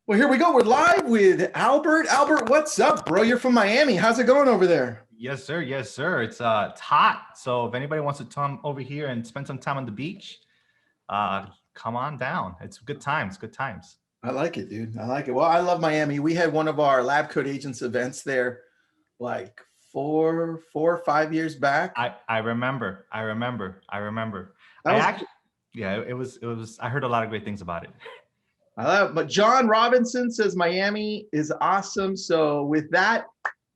Well, here we go. We're live with Albert. Albert, what's up, bro? You're from Miami. How's it going over there? Yes, sir. Yes, sir. It's hot. So if anybody wants to come over here and spend some time on the beach, come on down. It's good times. Good times. I like it, dude. I like it. Well, I love Miami. We had one of our Lab Coat Agents events there like four or 5 years back. I remember. Yeah, it was. I heard a lot of great things about it. I love it. But John Robinson says Miami is awesome. So with that,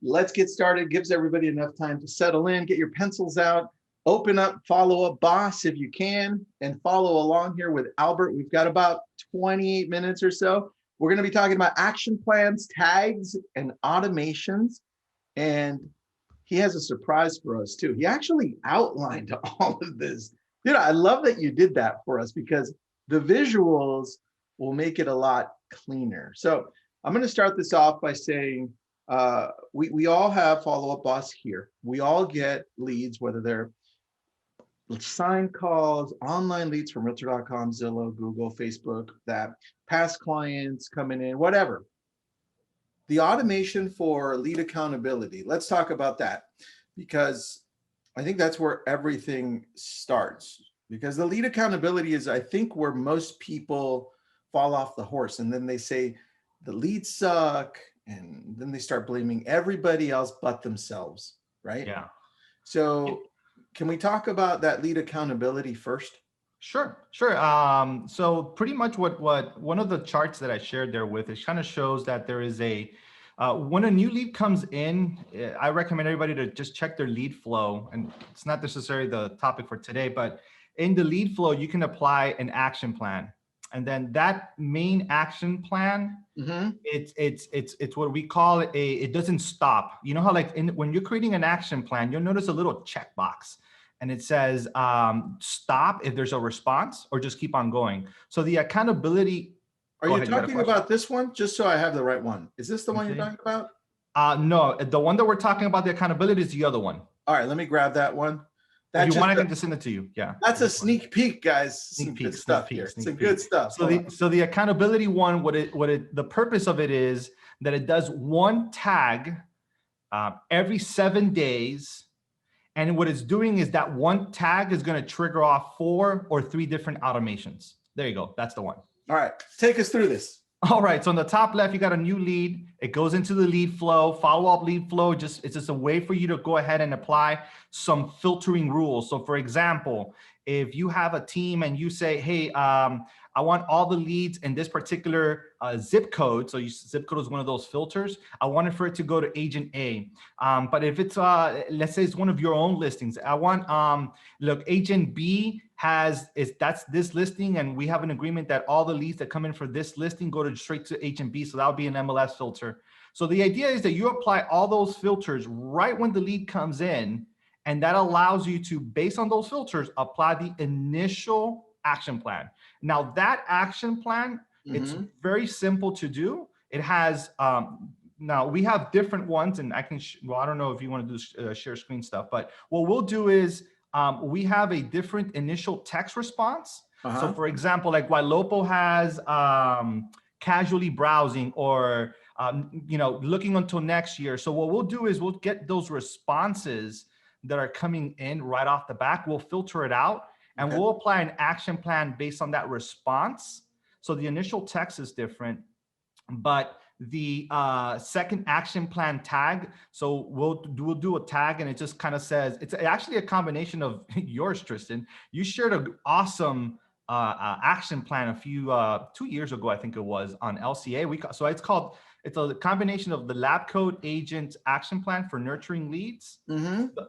let's get started. Gives everybody enough time to settle in, get your pencils out, open up, follow up boss if you can, and follow along here with Albert. We've got about 28 minutes or so. We're going to be talking about action plans, tags, and automations. And he has a surprise for us too. He actually outlined all of this. Dude, I love that you did that for us because the visuals will make it a lot cleaner. So I'm going to start this off by saying, we all have follow-up boss here. We all get leads, whether they're signed calls, online leads from Realtor.com, Zillow, Google, Facebook, that past clients coming in, whatever. The automation for lead accountability. Let's talk about that because I think that's where everything starts. Because the lead accountability is, I think, where most people fall off the horse, and then they say the leads suck, and then they start blaming everybody else but themselves, right? Yeah. So can we talk about that lead accountability first? Sure. So pretty much what one of the charts that I shared there with, it kind of shows that there is when a new lead comes in, I recommend everybody to just check their lead flow. And it's not necessarily the topic for today, but in the lead flow, you can apply an action plan. And then that main action plan, it's what we call it doesn't stop. You know how when you're creating an action plan, you'll notice a little checkbox and it says stop if there's a response or just keep on going. So the accountability. Are you talking about this one? Just so I have the right one. Is this the one you're talking about? No, the one that we're talking about, the accountability, is the other one. All right, let me grab that one. If you want, I can just send it to you. Yeah. That's a sneak peek, guys. Some good stuff here. Some good stuff. So the accountability one, the purpose of it is that it does one tag every 7 days. And what it's doing is that one tag is going to trigger off 4 or 3 different automations. There you go. That's the one. All right. Take us through this. All right. So on the top left, you got a new lead. It goes into the lead flow, follow-up lead flow. It's just a way for you to go ahead and apply some filtering rules. So for example, if you have a team and you say, hey, I want all the leads in this particular zip code. So zip code is one of those filters. I want it for it to go to agent A. But if it's, let's say it's one of your own listings, I want, look, agent B that's this listing, and we have an agreement that all the leads that come in for this listing go straight to agent B. So that would be an MLS filter. So the idea is that you apply all those filters right when the lead comes in, and that allows you to, based on those filters, apply the initial action plan. Now that action plan, it's very simple to do. It has, now we have different ones, and I can, I don't know if you want to do share screen stuff, but what we'll do is we have a different initial text response. So for example, like Wailopo has casually browsing or, looking until next year. So what we'll do is we'll get those responses that are coming in right off the back. We'll filter it out. And we'll apply an action plan based on that response. So the initial text is different, but the second action plan tag. So we'll do a tag, and it just kind of says, it's actually a combination of yours, Tristan. You shared an awesome action plan a few 2 years ago, I think it was, on LCA. So it's a combination of the Lab Coat Agent action plan for nurturing leads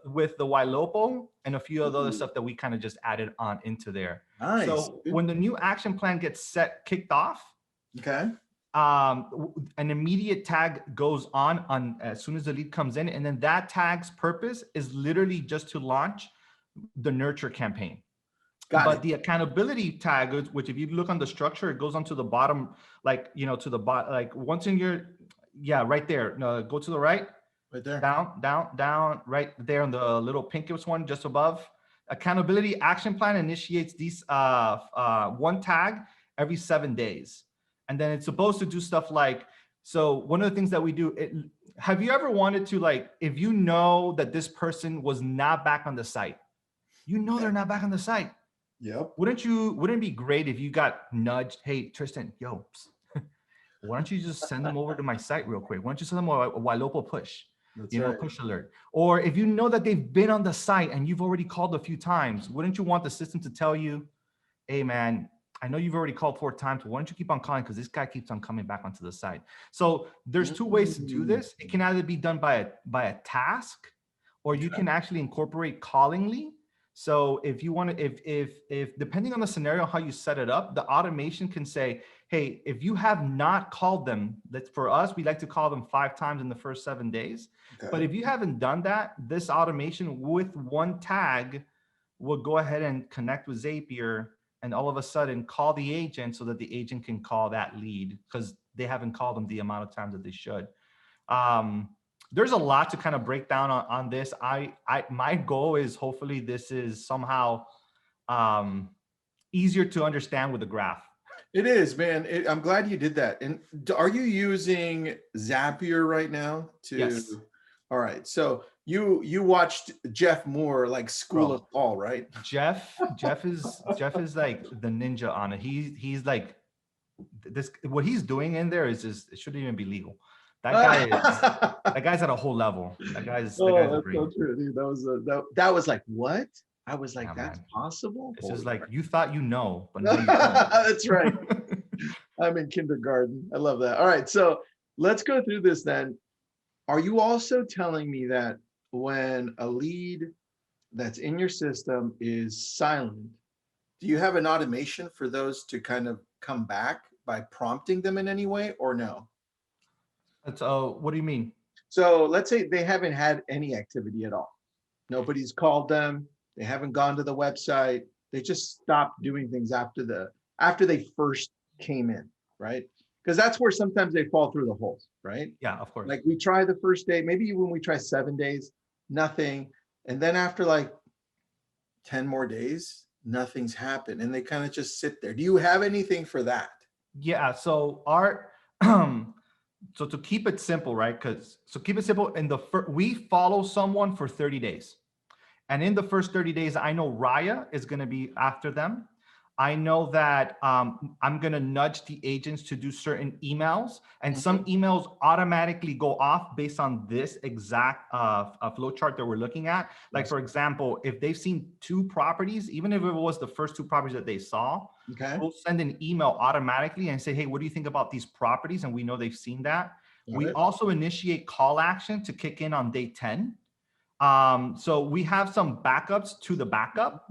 with the Wailopo and a few other stuff that we kind of just added on into there. Nice. So when the new action plan gets kicked off, an immediate tag goes on as soon as the lead comes in, and then that tag's purpose is literally just to launch the nurture campaign. But the accountability tag, which if you look on the structure, it goes onto the bottom, to the bottom, like once in your, right there. No, go to the right. Right there. Down, right there on the little pinkish one just above. Accountability action plan initiates these one tag every 7 days. And then it's supposed to do stuff like, so one of the things that we do, have you ever wanted to, like, if you know that this person was not back on the site, you know they're not back on the site. Yep. Wouldn't it be great if you got nudged, hey, Tristan, yo, why don't you just send them over to my site real quick? Why don't you send them a Wailopo push? That's You know, right. push alert. Or if you know that they've been on the site and you've already called a few times, wouldn't you want the system to tell you, hey man, I know you've already called 4 times, but why don't you keep on calling, because this guy keeps on coming back onto the site. So there's 2 ways to do this. It can either be done by a task, or you can actually incorporate callingly. So if you want to, if depending on the scenario, how you set it up, the automation can say, hey, if you have not called them, that's for us, we like to call them 5 times in the first 7 days. Okay. But if you haven't done that, this automation with 1 tag will go ahead and connect with Zapier and all of a sudden call the agent so that the agent can call that lead, because they haven't called them the amount of times that they should. There's a lot to kind of break down on this. My goal is hopefully this is somehow easier to understand with the graph. It is, man. I'm glad you did that. And are you using Zapier right now? Yes. All right. So you watched Jeff Moore like school us all, right? Jeff is like the ninja on it. He's like this. What he's doing in there is just, it shouldn't even be legal. That guy's at a whole level. That guy's that's great. so true, dude. That was like, what? I was like, Yeah, that's man. possible. It's Holy just like, crap. you thought you know, but no, you don't. That's right. I'm in kindergarten. I love that. All right, so let's go through this then. Are you also telling me that when a lead that's in your system is silent, do you have an automation for those to kind of come back by prompting them in any way, or no? That's what do you mean? So let's say they haven't had any activity at all. Nobody's called them. They haven't gone to the website. They just stopped doing things after they first came in, right? Because that's where sometimes they fall through the holes, right? Yeah, of course. Like we try the first day, maybe when we try 7 days, nothing. And then after like 10 more days, nothing's happened. And they kind of just sit there. Do you have anything for that? Yeah, so so to keep it simple, right? Keep it simple. We follow someone for 30 days. And in the first 30 days, I know Raya is going to be after them. I know that I'm going to nudge the agents to do certain emails, and some emails automatically go off based on this exact flow chart that we're looking at. Like, for example, if they've seen 2 properties, even if it was the first 2 properties that they saw, we'll send an email automatically and say, hey, what do you think about these properties? And we know they've seen that. We also initiate call action to kick in on day 10. So we have some backups to the backup,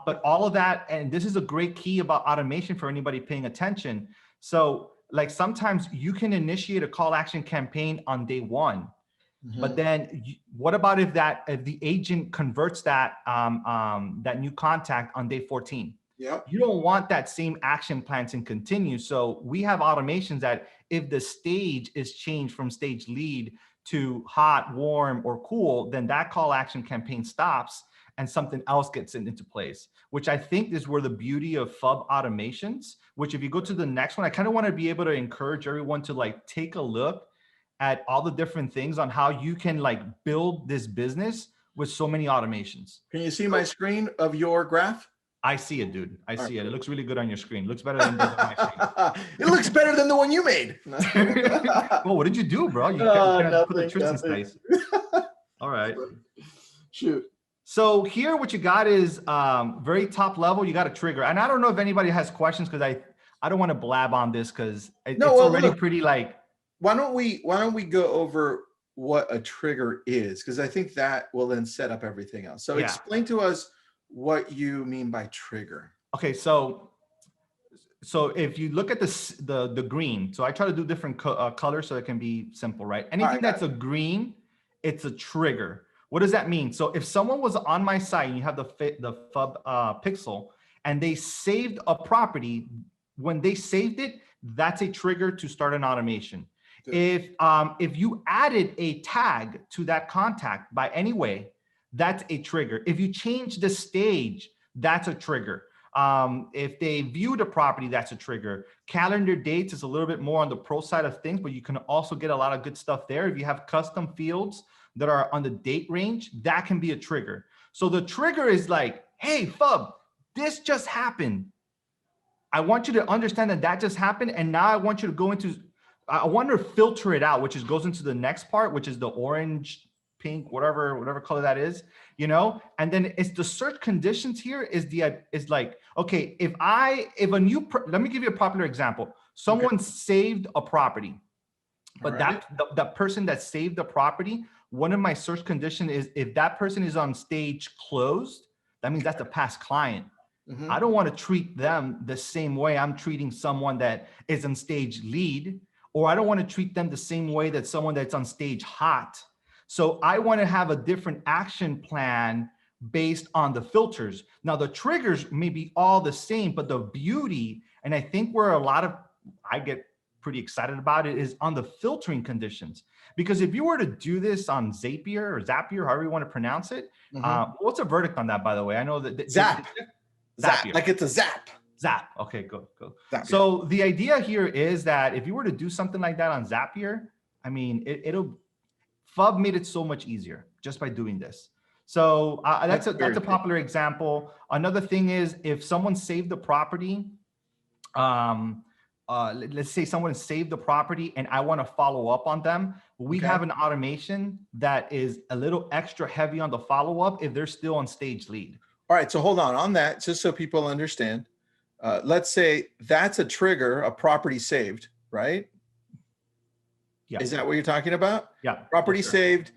but all of that, and this is a great key about automation for anybody paying attention. So like sometimes you can initiate a call action campaign on day 1, but then what about if the agent converts that new contact on day 14? Yep. You don't want that same action plan to continue. So we have automations that if the stage is changed from stage lead to hot, warm, or cool, then that call action campaign stops and something else gets into place, which I think is where the beauty of FUB Automations, which if you go to the next one, I kind of want to be able to encourage everyone to like take a look at all the different things on how you can like build this business with so many automations. Can you see my screen of your graph? I see it, dude. I see it. It looks really good on your screen. It looks better than my screen. It looks better than the one you made. Well, what did you do, bro? You nothing, put the Tristan's face. All right. Shoot. So here, what you got is very top level. You got a trigger, and I don't know if anybody has questions because I don't want to blab on this because it's already pretty like. Why don't we go over what a trigger is, because I think that will then set up everything else. So explain to us what you mean by trigger. Okay, so if you look at the green, so I try to do different colors so it can be simple, right? Anything that's a green, it's a trigger. What does that mean? So if someone was on my site and you have the FUB pixel and they saved a property, when they saved it, that's a trigger to start an automation. Good. If you added a tag to that contact by any way, that's a trigger. If you change the stage, that's a trigger. If they viewed a property, that's a trigger. Calendar dates is a little bit more on the pro side of things, but you can also get a lot of good stuff there. If you have custom fields that are on the date range, that can be a trigger. So the trigger is like, hey, FUB, this just happened. I want you to understand that that just happened. And now I want you to go into, I want to filter it out, which is goes into the next part, which is the orange, pink, whatever color that is, you know. And then it's the search conditions here is like, okay, if a new, let me give you a popular example. Someone saved a property, but that person that saved the property, one of my search condition is if that person is on stage closed, that means that's a past client. I don't want to treat them the same way I'm treating someone that is on stage lead, or I don't want to treat them the same way that someone that's on stage hot. So I want to have a different action plan based on the filters. Now the triggers may be all the same, but the beauty, and I think where I get pretty excited about it, is on the filtering conditions. Because if you were to do this on Zapier, however you want to pronounce it, what's a verdict on that, by the way? I know that Zap, like it's a zap. Zap. Okay, go. Zapier. So the idea here is that if you were to do something like that on Zapier, I mean, FUB made it so much easier just by doing this. So that's a popular example. Another thing is if someone saved the property, let's say someone saved the property and I want to follow up on them. We have an automation that is a little extra heavy on the follow-up if they're still on stage lead. All right, so hold on that, just so people understand. Let's say that's a trigger, a property saved, right? Yeah. Is that what you're talking about? Yeah. Property saved,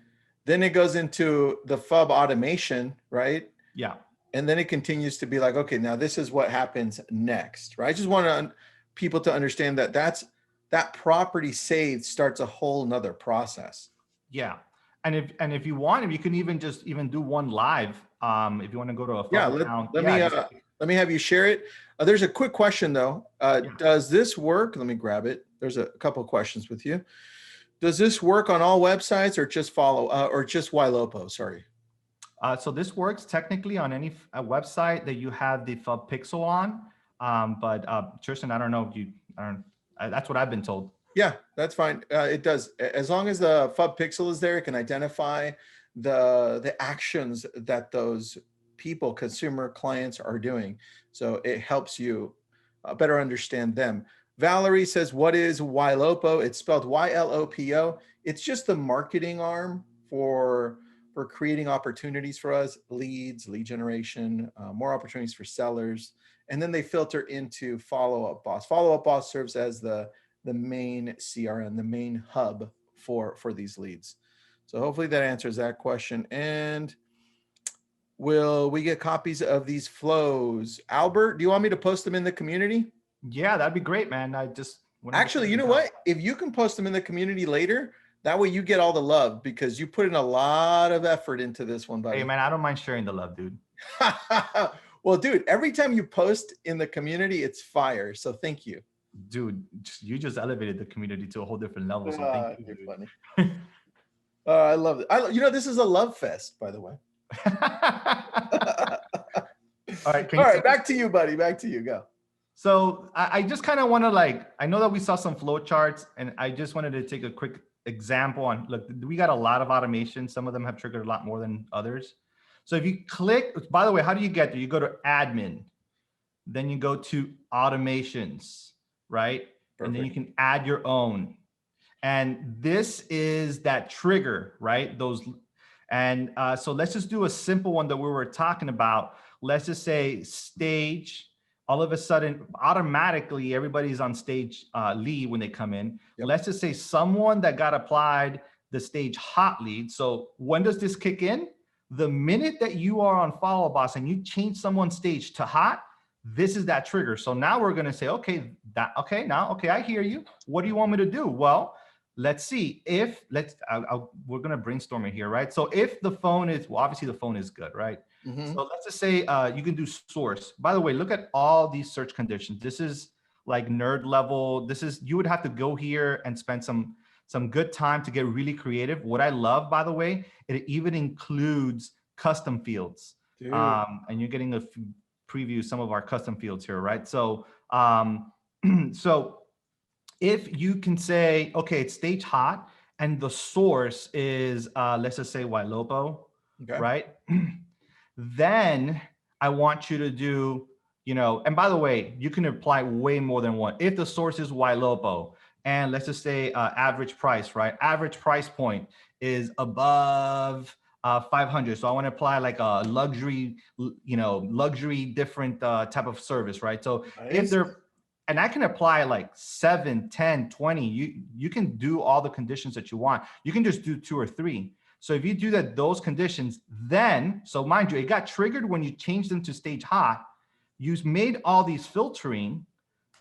then it goes into the FUB automation, right? Yeah. And then it continues to be like, okay, now this is what happens next, right? I just want people to understand that that property saved starts a whole nother process. Yeah. And if you want, if you can even do one live, if you want to go to a FUB account. Let me have you share it. There's a quick question though. Does this work? Let me grab it. There's a couple of questions with you. Does this work on all websites or just just Ylopo? Sorry. So this works technically on any website that you have the FUB pixel on. But Tristan, I don't know if that's what I've been told. Yeah, that's fine. It does. As long as the FUB pixel is there, it can identify the actions that those people, consumer clients, are doing. So it helps you better understand them. Valerie says, what is Ylopo? It's spelled Y-L-O-P-O. It's just the marketing arm for creating opportunities for us, leads, lead generation, more opportunities for sellers. And then they filter into Follow-Up Boss. Follow-Up Boss serves as the main CRM, the main hub for these leads. So hopefully that answers that question. And will we get copies of these flows? Albert, do you want me to post them in the community? Yeah, that'd be great, man. Actually, you know what? If you can post them in the community later, that way you get all the love because you put in a lot of effort into this one, buddy. Hey, man, I don't mind sharing the love, dude. Well, dude, every time you post in the community, it's fire. So thank you. Dude, you just elevated the community to a whole different level. So thank you. You're funny. I love it. This is a love fest, by the way. All right. All right, back to you, buddy. Back to you. Go. So I just kind of want to I know that we saw some flow charts and I just wanted to take a quick example on, look, we got a lot of automation. Some of them have triggered a lot more than others. So if you click, by the way, how do you get there? You go to admin, then you go to automations, right? Perfect. And then you can add your own. And this is that trigger, right? So let's just do a simple one that we were talking about. Let's just say stage. All of a sudden, automatically, everybody's on stage lead when they come in. Yep. Let's just say someone that got applied the stage hot lead. So when does this kick in? The minute that you are on Follow Boss and you change someone's stage to hot, this is that trigger. So now we're going to say, okay, I hear you. What do you want me to do? Well, let's see we're going to brainstorm it here, right? So if the phone is, well, obviously the phone is good, right? Mm-hmm. So let's just say you can do source. By the way, look at all these search conditions. This is like nerd level. You would have to go here and spend some good time to get really creative. What I love, by the way, it even includes custom fields. And you're getting a preview some of our custom fields here, right? So, so if you can say, okay, it's stage hot and the source is, let's just say Wailopo, Okay. right? Then I want you to do, you know, and by the way, you can apply way more than one. If the source is Wailopo, and let's just say average price, right? Average price point is above 500. So I want to apply like a luxury, you know, luxury different type of service, right? So if they're, and I can apply like 7, 10, 20, you can do all the conditions that you want. You can just do 2 or 3. So if you do that, those conditions, then, so mind you, it got triggered when you changed them to stage hot. You made all these filtering,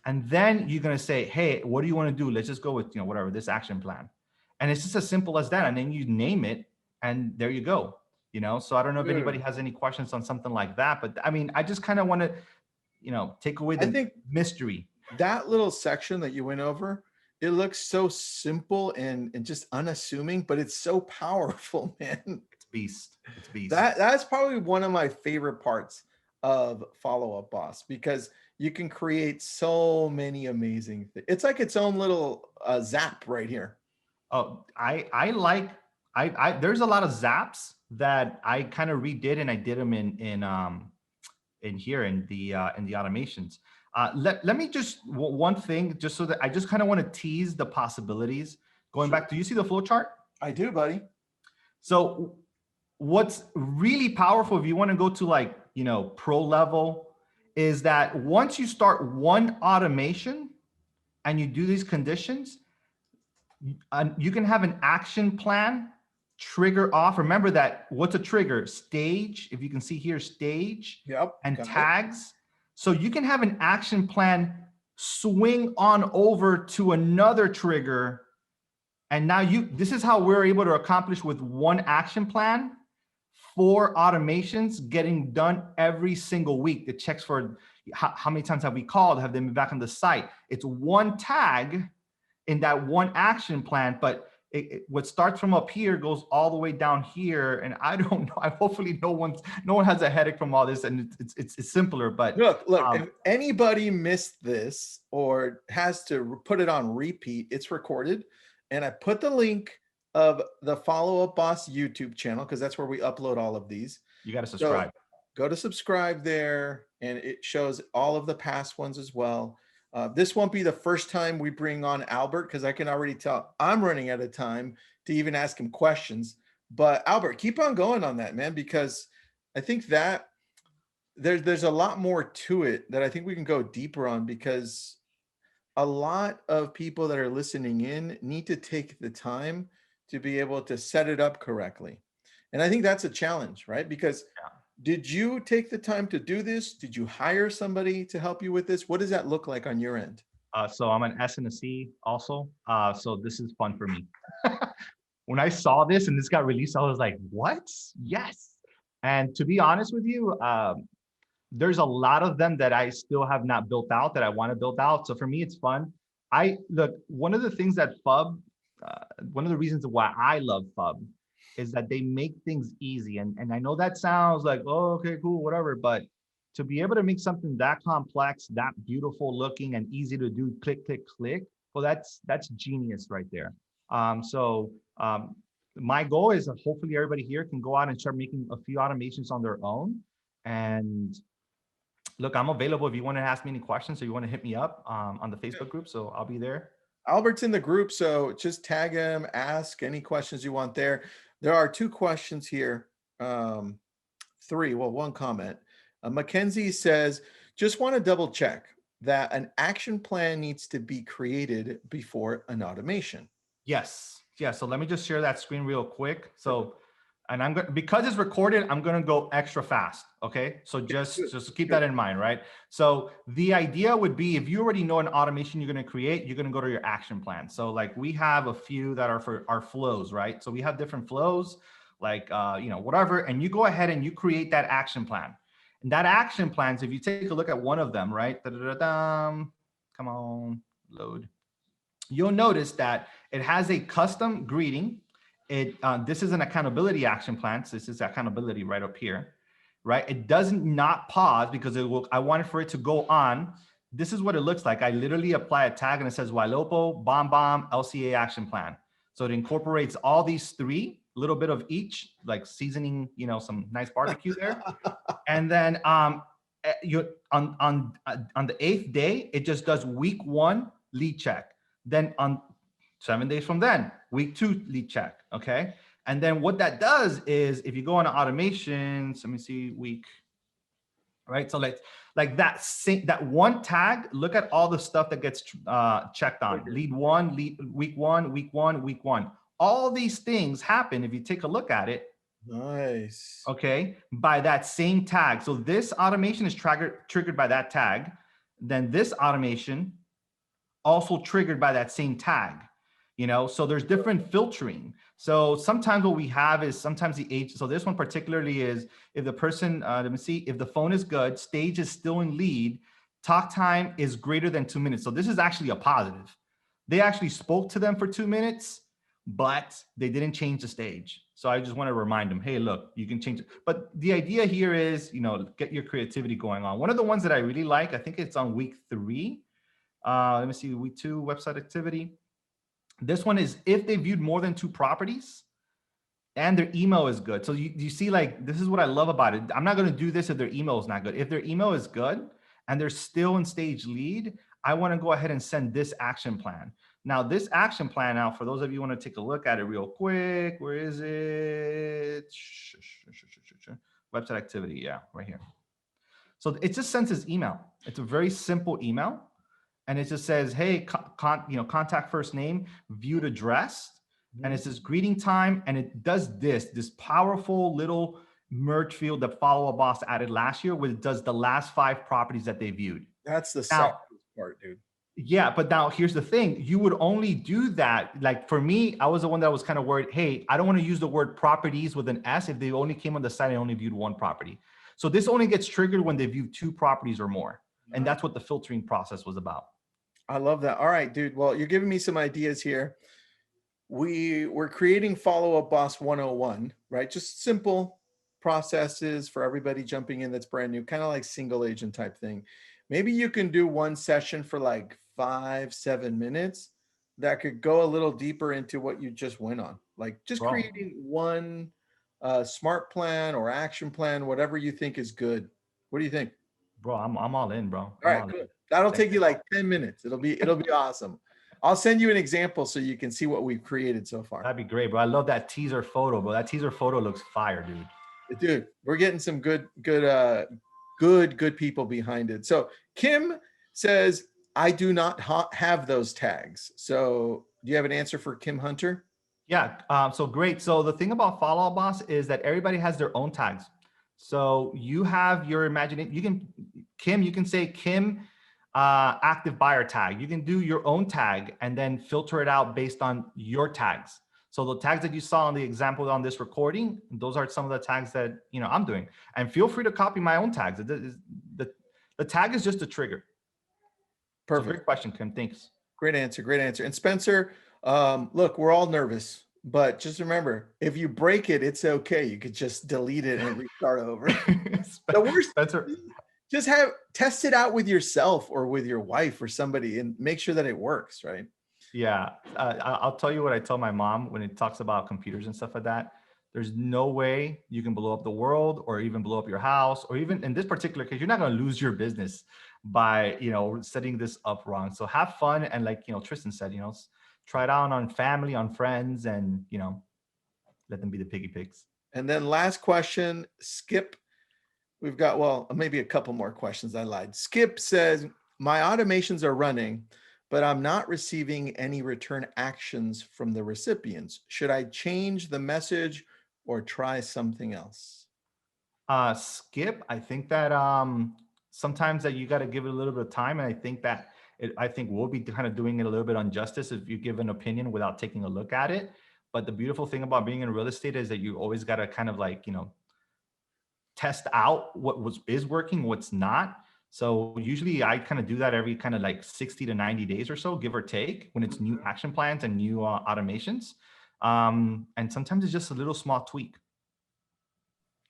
and then you're going to say, hey, what do you want to do? Let's just go with, you know, whatever, this action plan. And it's just as simple as that. And then you name it, and there you go. You know, so I don't know if anybody has any questions on something like that, but I mean, I just kind of want to, you know, take away the mystery. That little section that you went over, it looks so simple and just unassuming, but it's so powerful, man. It's beast. It's beast. That's probably one of my favorite parts of Follow Up Boss, because you can create so many amazing things. It's like its own little zap right here. Oh, I like, there's a lot of zaps that I kind of redid, and I did them in here in the automations. Let me just, one thing, just so that I just kind of want to tease the possibilities. Going back, do you see the flow chart? I do, buddy. So what's really powerful, if you want to go to like, you know, pro level, is that once you start one automation and you do these conditions, you can have an action plan trigger off. Remember that, what's a trigger? Stage, if you can see here, stage, and tags. So you can have an action plan swing on over to another trigger. And now this is how we're able to accomplish with one action plan 4 automations getting done every single week. It checks for how many times have we called, have they been back on the site. It's one tag in that one action plan, but what starts from up here goes all the way down here. And I don't know, hopefully no one has a headache from all this, and it's simpler. But look, if anybody missed this or has to put it on repeat, it's recorded. And I put the link of the Follow Up Boss YouTube channel, because that's where we upload all of these. You got to subscribe. So go to subscribe there, and it shows all of the past ones as well. This won't be the first time we bring on Albert, because I can already tell I'm running out of time to even ask him questions. But Albert, keep on going on that, man, because I think that there's a lot more to it that I think we can go deeper on, because a lot of people that are listening in need to take the time to be able to set it up correctly. And I think that's a challenge, right? Because did you take the time to do this? Did you hire somebody to help you with this? What does that look like on your end? So I'm an S and a C also. So this is fun for me. When I saw this and this got released, I was like, what? Yes. And to be honest with you, there's a lot of them that I still have not built out that I want to build out. So for me, it's fun. Look, one of the things that FUB, one of the reasons why I love FUB is that they make things easy. And I know that sounds like, oh, okay, cool, whatever. But to be able to make something that complex, that beautiful looking and easy to do, click, click, click, well, that's genius right there. My goal is that hopefully everybody here can go out and start making a few automations on their own. And look, I'm available if you want to ask me any questions or you want to hit me up on the Facebook group. So I'll be there. Albert's in the group, so just tag him, ask any questions you want there. There are 2 questions here. 3, well, 1 comment. Mackenzie says, just want to double check that an action plan needs to be created before an automation. Yes. Yeah. So let me just share that screen real quick. So, and I'm going, because it's recorded, I'm going to go extra fast. Okay. So just keep that in mind, right? So the idea would be, if you already know an automation you're going to create, you're going to go to your action plan. So like we have a few that are for our flows, right? So we have different flows, like, whatever, and you go ahead and you create that action plan. And that action plans, if you take a look at one of them, right? Come on, load. You'll notice that it has a custom greeting. This is an accountability action plan. So this is accountability right up here. right? It doesn't not pause because it will, I want it for it to go on. This is what it looks like. I literally apply a tag and it says Wailopo, Bomb, LCA action plan. So it incorporates all these three, a little bit of each, like seasoning, you know, some nice barbecue there. And then you on the 8th day, it just does week 1 lead check. Then on 7 days from then, week 2 lead check. Okay. And then what that does is if you go on automations, let me see week, right? So like that one tag, look at all the stuff that gets checked on. Lead 1, week 1, week 1, week 1. All these things happen if you take a look at it. Nice. Okay, by that same tag. So this automation is triggered by that tag. Then this automation also triggered by that same tag. You know, so there's different filtering. So sometimes what we have is sometimes the age. So this one particularly is if the person, let me see, if the phone is good, stage is still in lead, talk time is greater than 2 minutes. So this is actually a positive. They actually spoke to them for 2 minutes, but they didn't change the stage. So I just want to remind them, hey, look, you can change it. But the idea here is, you know, get your creativity going on. One of the ones that I really like, I think it's on week 3. Let me see, week 2, website activity. This one is if they viewed more than 2 properties and their email is good. So you see, like, this is what I love about it. I'm not going to do this if their email is not good. If their email is good and they're still in stage lead, I want to go ahead and send this action plan. Now, this action plan, now, for those of you who want to take a look at it real quick, where is it? Website activity, yeah, right here. So it just sends this email. It's a very simple email. And it just says, hey, contact first name, viewed address. And it says greeting time. And it does this powerful little merge field that Follow Up Boss added last year, where it does the last 5 properties that they viewed. That's the second part, dude. Yeah, but now here's the thing. You would only do that. Like for me, I was the one that was kind of worried, hey, I don't want to use the word properties with an S if they only came on the site and only viewed 1 property. So this only gets triggered when they view 2 properties or more. And that's what the filtering process was about. I love that. All right, dude. Well, you're giving me some ideas here. We're creating Follow Up Boss 101, right? Just simple processes for everybody jumping in that's brand new, kind of like single agent type thing. Maybe you can do one session for like 5-7 minutes that could go a little deeper into what you just went on. Like just creating one smart plan or action plan, whatever you think is good. What do you think? Bro, I'm all in, bro. All right, good. That'll take you like 10 minutes. It'll be awesome. I'll send you an example so you can see what we've created so far. That'd be great, bro. I love that teaser photo, bro. That teaser photo looks fire, dude. Dude, we're getting some good people behind it. So Kim says, I do not have those tags. So do you have an answer for Kim Hunter? Yeah, so great. So the thing about Follow Up Boss is that everybody has their own tags. So you have your imagination. You can say Kim active buyer tag. You can do your own tag and then filter it out based on your tags. So the tags that you saw in the example on this recording, those are some of the tags that I'm doing. And feel free to copy my own tags. The tag is just a trigger. Perfect. So great question, Kim. Thanks. Great answer. Great answer. And Spencer, look, we're all nervous. But just remember, if you break it, it's okay. You could just delete it and restart over. The worst, Spencer, just test it out with yourself or with your wife or somebody and make sure that it works, right? Yeah, I'll tell you what I tell my mom when it talks about computers and stuff like that. There's no way you can blow up the world or even blow up your house, or even in this particular case, you're not going to lose your business by setting this up wrong. So have fun, and like Tristan said, try it out on family, on friends, and let them be the piggy pigs. And then last question, Skip. We've got, well, maybe a couple more questions. I lied. Skip says, my automations are running, but I'm not receiving any return actions from the recipients. Should I change the message or try something else? Skip, I think that sometimes that you got to give it a little bit of time. And I think that we'll be kind of doing it a little bit injustice if you give an opinion without taking a look at it. But the beautiful thing about being in real estate is that you always got to kind of like, test out what is working, what's not. So usually I kind of do that every kind of like 60 to 90 days or so, give or take, when it's new action plans and new automations. And sometimes it's just a little small tweak.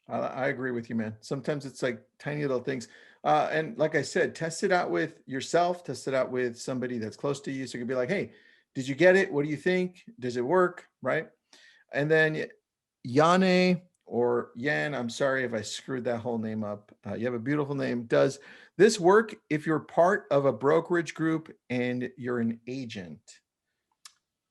I agree with you, man. Sometimes it's like tiny little things. And like I said, test it out with yourself, test it out with somebody that's close to you. So you can be like, hey, did you get it? What do you think? Does it work? Right. And then Yane or Yan, I'm sorry if I screwed that whole name up. You have a beautiful name. Does this work if you're part of a brokerage group and you're an agent?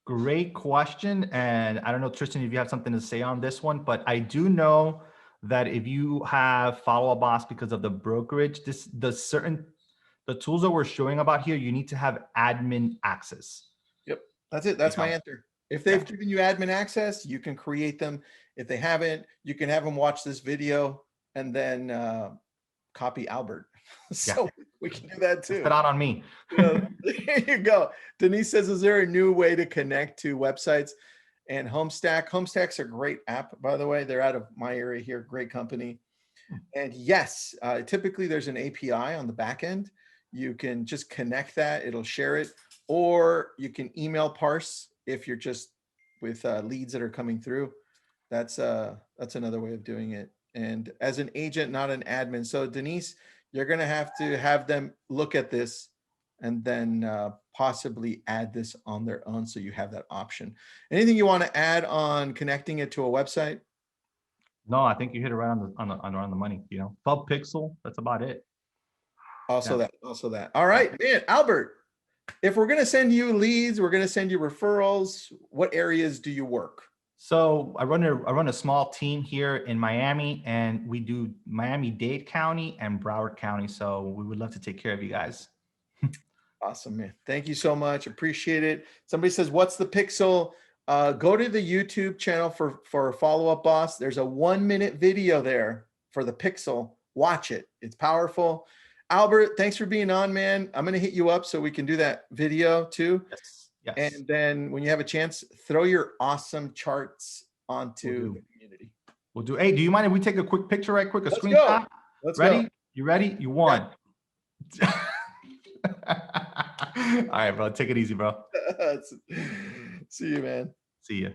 Great question. And I don't know, Tristan, if you have something to say on this one, but I do know that if you have Follow-Up Boss because of the brokerage, the tools that we're showing about here, you need to have admin access. Yep. That's it. That's my answer. If they've given you admin access, you can create them. If they haven't, you can have them watch this video and then copy Albert. So we can do that too. Put it out on me. There you go. Denise says, is there a new way to connect to websites and Homestack? Homestack's a great app, by the way. They're out of my area here. Great company. And yes, typically there's an API on the back end. You can just connect that. It'll share it. Or you can email parse if you're just with leads that are coming through. That's another way of doing it. And as an agent, not an admin. So Denise, you're going to have them look at this and then possibly add this on their own. So you have that option. Anything you want to add on connecting it to a website? No, I think you hit it right on the money. You know, FUB Pixel. That's about it. Also that. All right, man, Albert, if we're going to send you leads, we're going to send you referrals. What areas do you work? So I run a small team here in Miami, and we do Miami-Dade County and Broward County. So we would love to take care of you guys. Awesome, man. Thank you so much. Appreciate it. Somebody says, what's the pixel? Go to the YouTube channel for Follow-Up Boss. There's a 1-minute video there for the pixel. Watch it. It's powerful. Albert, thanks for being on, man. I'm going to hit you up so we can do that video too. Yes. And then when you have a chance, throw your awesome charts onto the community. We'll do. Hey, do you mind if we take a quick picture right quick, Let's screenshot? Let's ready? go. You ready? You won. Yeah. All right, bro. Take it easy, bro. See you, man. See you.